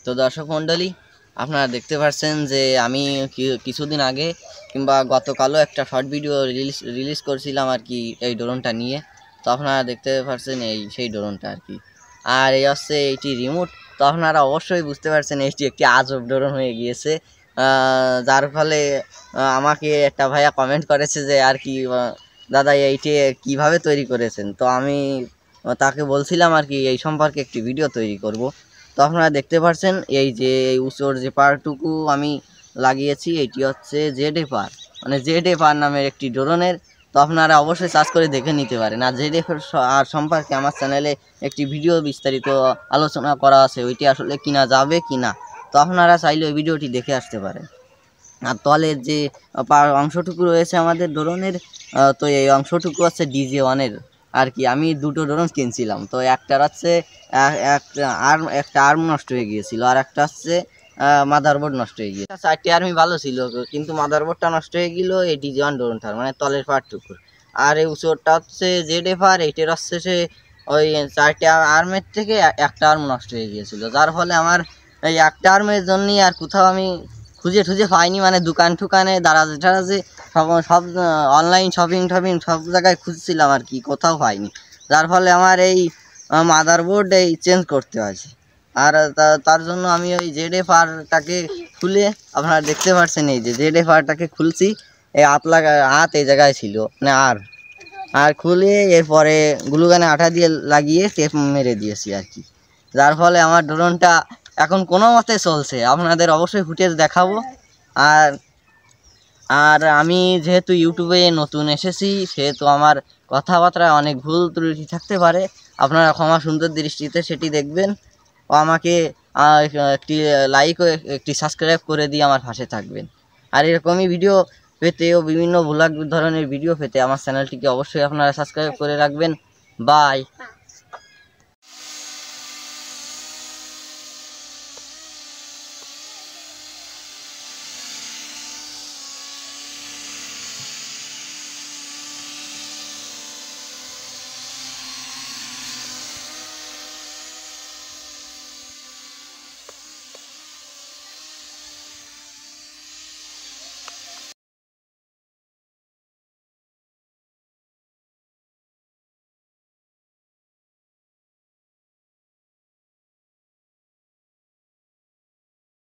তো দর্শক মণ্ডলী, আপনারা দেখতে পাচ্ছেন যে আমি কিছুদিন আগে কিংবা গতকালও একটা শর্ট ভিডিও রিলিজ করছিলাম আর কি এই ড্রোনটা নিয়ে। তো আপনারা দেখতে পাচ্ছেন সেই ড্রোনটা আর কি। আর এই হচ্ছে এইটি রিমোট। তো আপনারা অবশ্যই বুঝতে পারছেন এইটি একটি আজব ড্রোন হয়ে গিয়েছে, যার ফলে আমাকে একটা ভাইয়া কমেন্ট করেছে যে আর কি দাদা এইটি কিভাবে তৈরি করেছেন। তো আমি তাকে বলছিলাম আর কি এই সম্পর্কে একটি ভিডিও তৈরি করব। তো আপনারা দেখতে পাচ্ছেন এই যে এই উঁচুর যে পারটুকু আমি লাগিয়েছি এটি হচ্ছে ZF-R, মানে ZF-R নামের একটি ড্রোনের। তো আপনারা অবশ্যই সার্চ করে দেখে নিতে পারেন। আর ZF-R সম্পর্কে আমার চ্যানেলে একটি ভিডিও বিস্তারিত আলোচনা করা আছে, ওইটি আসলে কিনা যাবে কি না। তো আপনারা চাইলে ওই ভিডিওটি দেখে আসতে পারেন। আর তলের যে অংশটুকু রয়েছে আমাদের ড্রোনের, তো এই অংশটুকু হচ্ছে DJ-1-এর আর কি। আমি দুটো ড্রোন কিনছিলাম, তো একটার হচ্ছে একটা আর্ম নষ্ট হয়ে গিয়েছিল, আর একটা হচ্ছে মাদারবোর্ড নষ্ট হয়ে গিয়েছে। 4টি আর্মই ভালো ছিল, কিন্তু মাদারবোর্ডটা নষ্ট হয়ে গেল এই DJ-1 ড্রোনটার, মানে তলের পার্টটুকুর। আর এই উঁচুরটা হচ্ছে ZF-R, এইটার হচ্ছে সে ওই 4টি আর্মের থেকে একটা আর্ম নষ্ট হয়ে গিয়েছিল, যার ফলে আমার এই একটা আর্মের জন্যই আর কোথাও আমি খুঁজে পাইনি, মানে দোকান ঠুকানে দারাজে টারাজে সব অনলাইন শপিং সব জায়গায় খুঁজছিলাম আর কি, কোথাও পাইনি। যার ফলে আমার এই মাদারবোর্ড এই চেঞ্জ করতে হয়েছে। আর তার জন্য আমি ওই ZF-Rটাকে খুলে, আপনারা দেখতে পাচ্ছেন এই যে ZF-Rটাকে খুলছি, এই হাত এই জায়গায় ছিল মানে আর খুলে এরপরে গ্লুগানে আঠা দিয়ে লাগিয়ে টেপ মেরে দিয়েছি আর কি। যার ফলে আমার ড্রোনটা এখন কোনো মতে চলছে, আপনাদের অবশ্যই ফুটেজ দেখাবো। আর আর আমি যেহেতু ইউটিউবে নতুন এসেছি, সেহেতু আমার কথাবার্তায় অনেক ভুল ত্রুটি থাকতে পারে। আপনারা ক্ষমা সুন্দর দৃষ্টিতে সেটি দেখবেন ও আমাকে একটি লাইক ও একটি সাবস্ক্রাইব করে দিয়ে আমার পাশে থাকবেন। আর এরকমই ভিডিও পেতে ও বিভিন্ন ভ্লগ ধরনের ভিডিও পেতে আমার চ্যানেলটিকে অবশ্যই আপনারা সাবস্ক্রাইব করে রাখবেন। বাই।